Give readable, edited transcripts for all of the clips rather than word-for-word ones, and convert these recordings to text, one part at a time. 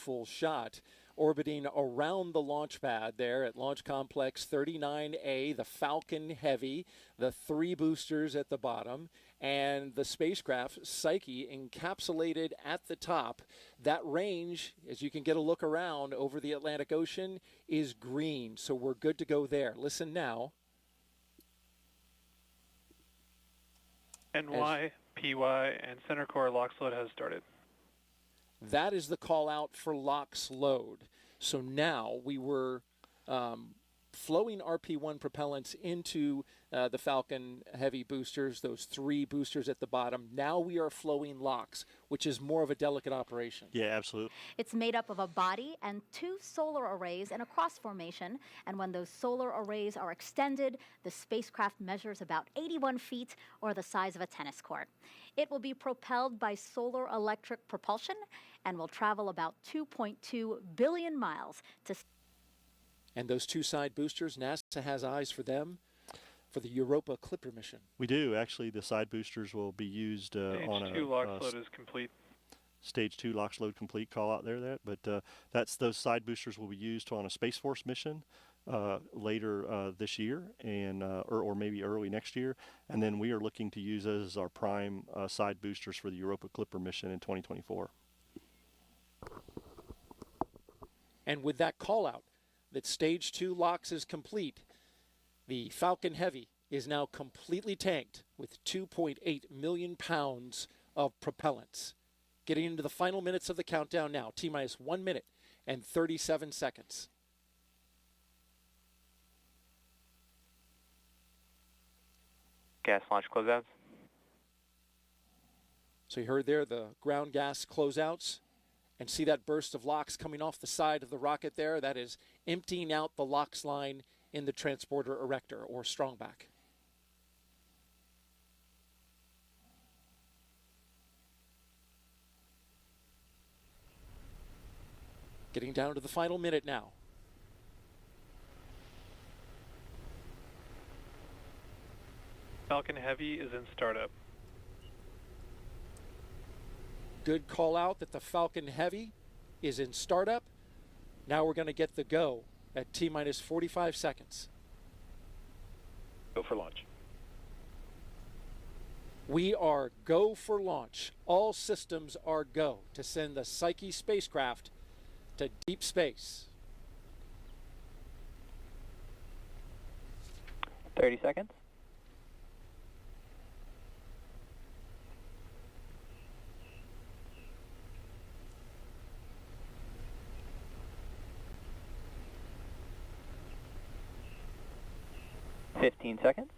beautiful shot orbiting around the launch pad there at Launch Complex 39A, the Falcon Heavy, the 3 boosters at the bottom, and the spacecraft Psyche encapsulated at the top. That range, as you can get a look around over the Atlantic Ocean, is green, so we're good to go there. Listen now. NY, PY, and center core LOX load has started. That is the call out for LOX load. So now we were flowing RP1 propellants into the Falcon Heavy boosters, those 3 boosters at the bottom. Now we are flowing LOX, which is more of a delicate operation. Yeah, absolutely. It's made up of a body and 2 solar arrays in a cross formation. And when those solar arrays are extended, the spacecraft measures about 81 feet, or the size of a tennis court. It will be propelled by solar electric propulsion and will travel about 2.2 billion miles to... And those 2 side boosters, NASA has eyes for them for the Europa Clipper mission. We do. Actually, the side boosters will be used on a... Stage 2 LOX load is complete. Stage 2 LOX load complete call out there. But those side boosters will be used on a Space Force mission later this year and or maybe early next year. And then we are looking to use those as our prime side boosters for the Europa Clipper mission in 2024. And with that call out, that stage 2 LOX is complete, the Falcon Heavy is now completely tanked with 2.8 million pounds of propellants. Getting into the final minutes of the countdown now, T-minus 1 minute and 37 seconds. Gas launch closeouts. So you heard there the ground gas closeouts. And see that burst of LOX coming off the side of the rocket there? That is emptying out the LOX line in the transporter erector, or strongback. Getting down to the final minute now. Falcon Heavy is in startup. Good call out that the Falcon Heavy is in startup. Now we're going to get the go at T-minus 45 seconds. Go for launch. We are go for launch. All systems are go to send the Psyche spacecraft to deep space. 30 seconds. $15 seconds.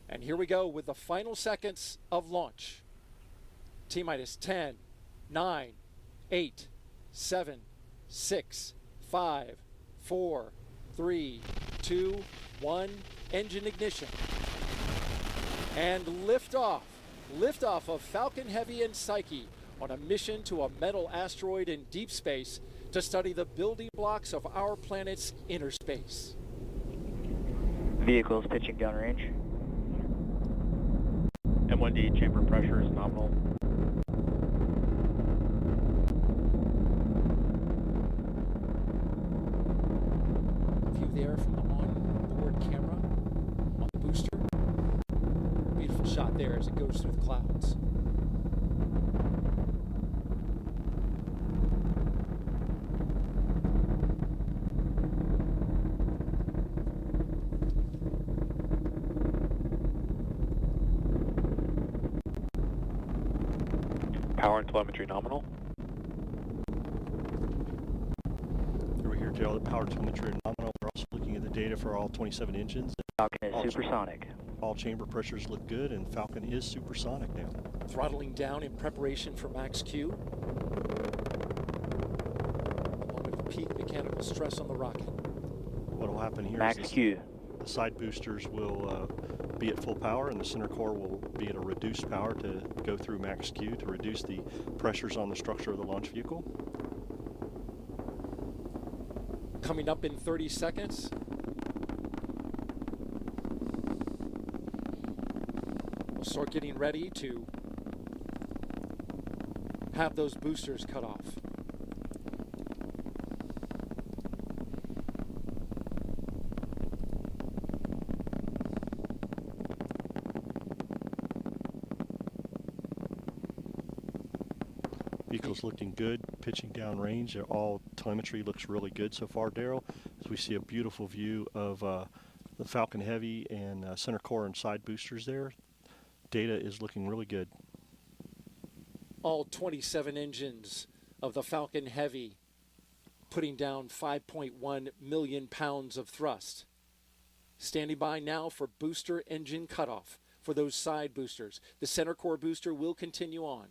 And here we go with the final seconds of launch. T-minus 10, 9, 8, 7, 6, 5, 4, 3, 2, 1. Engine ignition. And liftoff. Liftoff of Falcon Heavy and Psyche on a mission to a metal asteroid in deep space to study the building blocks of our planet's inner space. Vehicles pitching downrange. M1D chamber pressure is nominal. View there from the onboard camera on the booster. Beautiful shot there as it goes through the clouds. Power and telemetry nominal. Over here, Joe, the power telemetry are nominal. We're also looking at the data for all 27 engines. Falcon is supersonic. All chamber pressures look good, and Falcon is supersonic now. Throttling down in preparation for max Q. A moment of peak mechanical stress on the rocket. What will happen here Max is Q. the side boosters will be at full power, and the center core will be at a reduced power to go through max Q to reduce the pressures on the structure of the launch vehicle. Coming up in 30 seconds. We'll start getting ready to have those boosters cut off. Vehicle's looking good, pitching down range. All telemetry looks really good so far, Daryl. So we see a beautiful view of the Falcon Heavy and center core and side boosters there. Data is looking really good. All 27 engines of the Falcon Heavy putting down 5.1 million pounds of thrust. Standing by now for booster engine cutoff for those side boosters. The center core booster will continue on.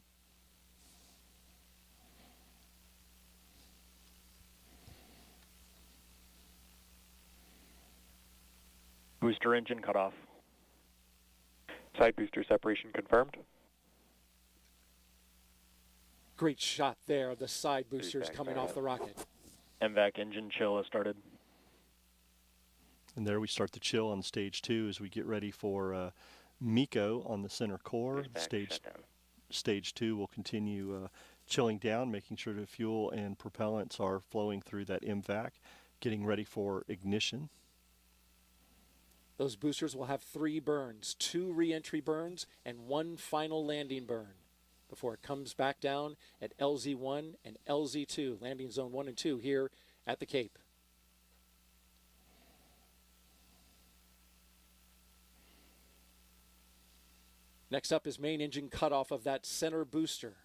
Booster engine cut off. Side booster separation confirmed. Great shot there of the side boosters back coming there. off the rocket. MVAC engine chill has started. And there we start the chill on stage 2 as we get ready for MECO on the center core. Stage 2 will continue chilling down, making sure the fuel and propellants are flowing through that MVAC, getting ready for ignition. Those boosters will have 3 burns, 2 re-entry burns and 1 final landing burn before it comes back down at LZ1 and LZ2, landing zone 1 and 2 here at the Cape. Next up is main engine cutoff of that center booster.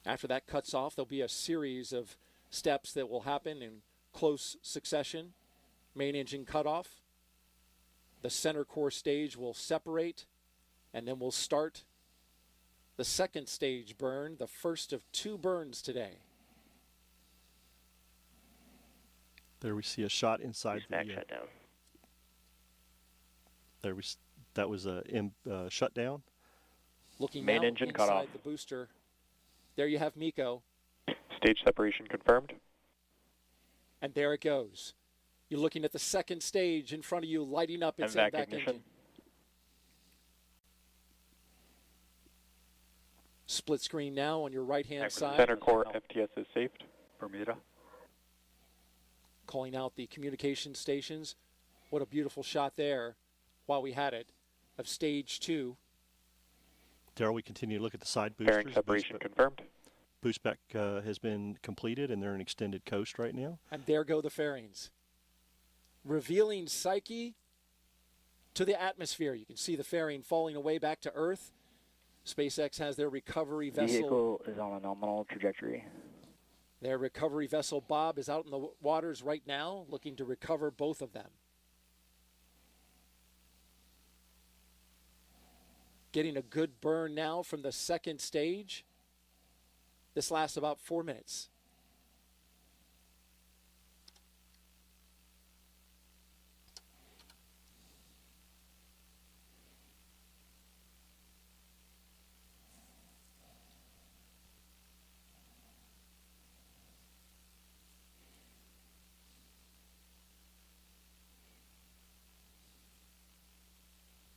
After that cuts off, there'll be a series of steps that will happen in close succession. Main engine cutoff. The center core stage will separate, and then we'll start the second stage burn, the first of 2 burns today. There we see a shot inside the shutdown. that was a shutdown. Looking Main now engine cut inside off. the booster. There you have MECO, Stage separation confirmed. and there it goes. You're looking at the second stage in front of you, lighting up its MVAC MVAC ignition. engine. Split screen now on your right-hand side. Center core FTS is saved. Bermuda. Calling out the communication stations. What a beautiful shot there, while we had it, of stage 2. Daryl, we continue to look at the side boosters. Bearing separation confirmed. Boostback has been completed, and they're in extended coast right now. And there go the fairings. Revealing Psyche to the atmosphere. You can see the fairing falling away back to Earth. SpaceX has their recovery vessel. Vehicle is on a nominal trajectory. Their recovery vessel, Bob, is out in the waters right now, looking to recover both of them. Getting a good burn now from the second stage. This lasts about 4 minutes.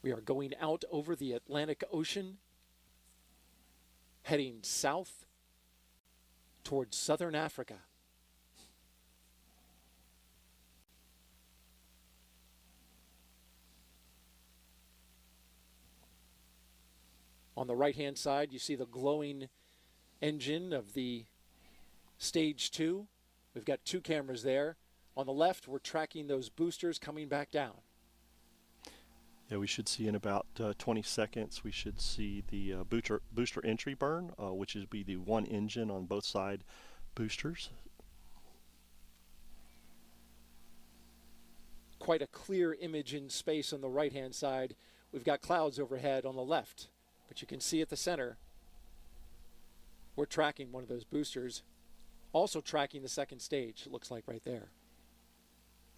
We are going out over the Atlantic Ocean, heading south towards southern Africa. On the right-hand side, you see the glowing engine of the stage 2. We've got 2 cameras there. On the left, we're tracking those boosters coming back down. Yeah, we should see in about 20 seconds, we should see the booster entry burn, which is be the 1 engine on both side boosters. Quite a clear image in space on the right-hand side. We've got clouds overhead on the left, but you can see at the center, we're tracking one of those boosters, also tracking the second stage, it looks like right there.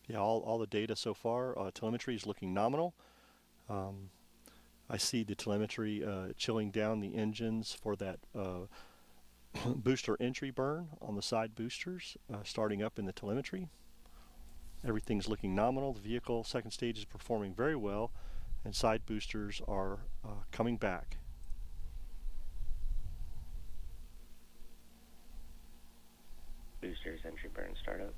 Yeah, all the data so far, telemetry is looking nominal. I see the telemetry chilling down the engines for that booster entry burn on the side boosters, starting up in the telemetry. Everything's looking nominal. The vehicle second stage is performing very well, and side boosters are coming back. Boosters entry burn startup.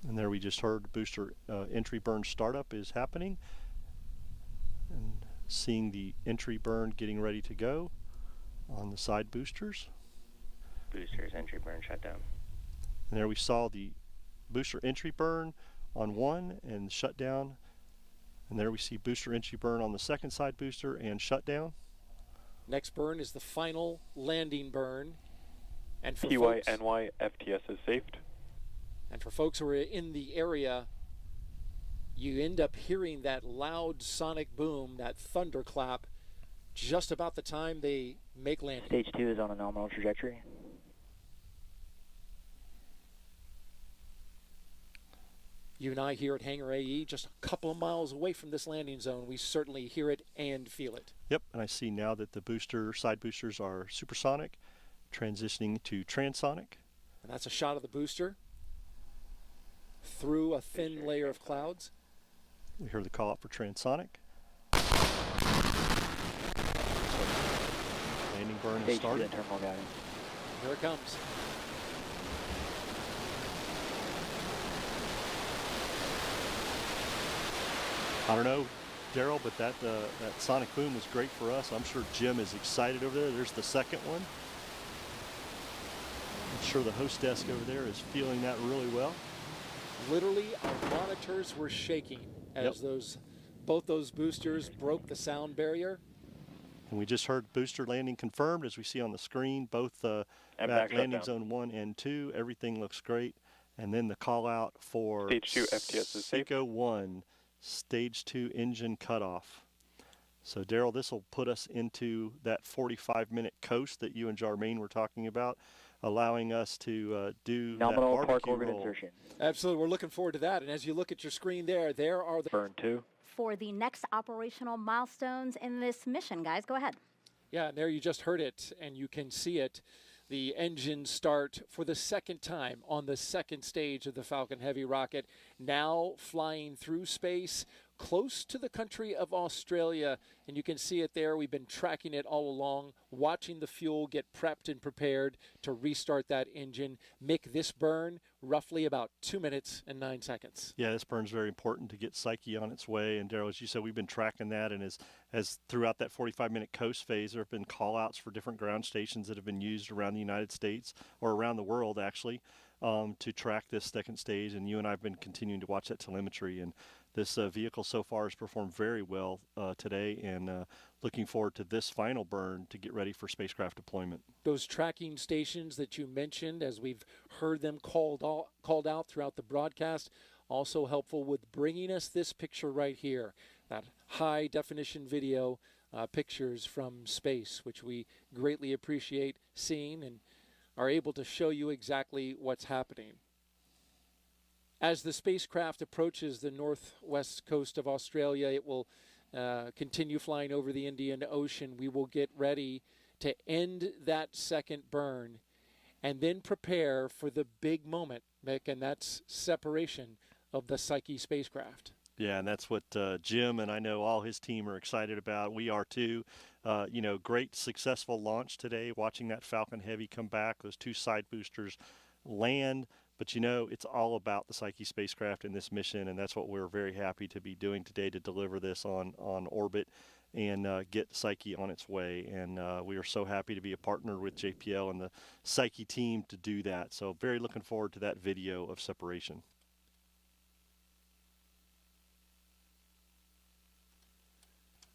And there we just heard booster entry burn startup is happening. And seeing the entry burn getting ready to go on the side boosters. Boosters entry burn shutdown. And there we saw the booster entry burn on one and shut down. And there we see booster entry burn on the second side booster and shut down. Next burn is the final landing burn. And for folks, PYNY FTS is safed. and for folks who are in the area, you end up hearing that loud sonic boom, that thunderclap, just about the time they make landing. Stage 2 is on a nominal trajectory. You and I here at Hangar AE, just a couple of miles away from this landing zone, we certainly hear it and feel it. Yep, and I see now that the side boosters are supersonic, transitioning to transonic. And that's a shot of the booster through a thin layer of clouds. We hear the call out for transonic. Landing burn has Stage 2 started. and terminal guidance. Here it comes. I don't know, Daryl, but that sonic boom was great for us. I'm sure Jim is excited over there. There's the second one. I'm sure the host desk over there is feeling that really well. Literally, our monitors were shaking as both those boosters broke the sound barrier. And we just heard booster landing confirmed, as we see on the screen, both Embark landing shutdown. zone 1 and 2. Everything looks great. And then the call out for Stage 2 FTS is safe. Psyche 1, stage 2 engine cutoff. So Daryl, this will put us into that 45-minute coast that you and Jarmaine were talking about, allowing us to do Nominal that park barbecue orbit roll. insertion. Absolutely, we're looking forward to that. And as you look at your screen there are the... Burn 2. For the next operational milestones in this mission, guys, go ahead. Yeah, and there you just heard it, and you can see it. The engines start for the second time on the second stage of the Falcon Heavy rocket, now flying through space close to the country of Australia. And you can see it there. We've been tracking it all along, watching the fuel get prepped and prepared to restart that engine. Make this burn roughly about 2 minutes and 9 seconds. Yeah, this burn's very important to get Psyche on its way. And Daryl, as you said, we've been tracking that, and as throughout that 45-minute coast phase, there have been call-outs for different ground stations that have been used around the United States, or around the world actually, to track this second stage. And you and I have been continuing to watch that telemetry, and this vehicle so far has performed very well today, and looking forward to this final burn to get ready for spacecraft deployment. Those tracking stations that you mentioned, as we've heard them called out throughout the broadcast, also helpful with bringing us this picture right here, that high definition video pictures from space, which we greatly appreciate seeing and are able to show you exactly what's happening. As the spacecraft approaches the northwest coast of Australia, it will continue flying over the Indian Ocean. We will get ready to end that second burn and then prepare for the big moment, Mick, and that's separation of the Psyche spacecraft. Yeah, and that's what Jim and I know all his team are excited about. We are too. Great successful launch today, watching that Falcon Heavy come back, those two side boosters land. But it's all about the Psyche spacecraft in this mission, and that's what we're very happy to be doing today, to deliver this on orbit and get Psyche on its way. And we are so happy to be a partner with JPL and the Psyche team to do that. So very looking forward to that video of separation.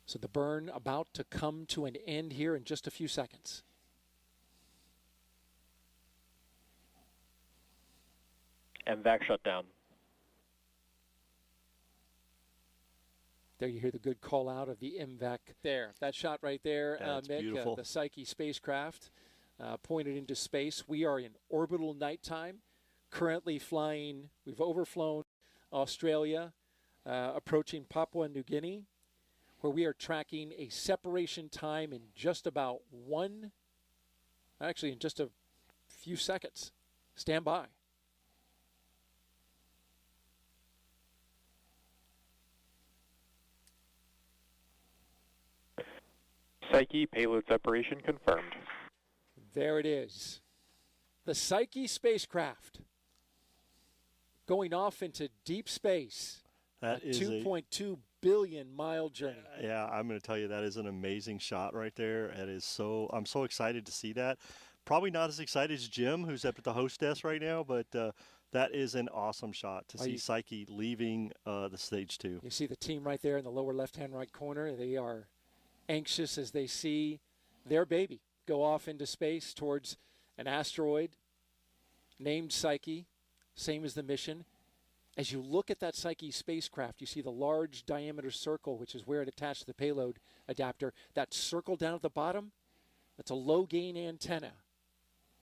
So the burn about to come to an end here in just a few seconds. MVAC shutdown. There you hear the good call out of the MVAC there. That shot right there, That's Mick, beautiful. the Psyche spacecraft pointed into space. We are in orbital nighttime, currently flying. We've overflown Australia, approaching Papua New Guinea, where we are tracking a separation time in just about in just a few seconds. Stand by. Psyche payload separation confirmed. There it is. The Psyche spacecraft going off into deep space. That a is 2.2 billion mile journey. Yeah, I'm going to tell you that is an amazing shot right there. It is I'm so excited to see that. Probably not as excited as Jim, who's up at the host desk right now, but that is an awesome shot to see Psyche leaving the stage 2. You see the team right there in the lower left-hand right corner. They are anxious as they see their baby go off into space towards an asteroid named Psyche, same as the mission. As you look at that Psyche spacecraft, you see the large diameter circle, which is where it attached to the payload adapter. That circle down at the bottom, that's a low-gain antenna.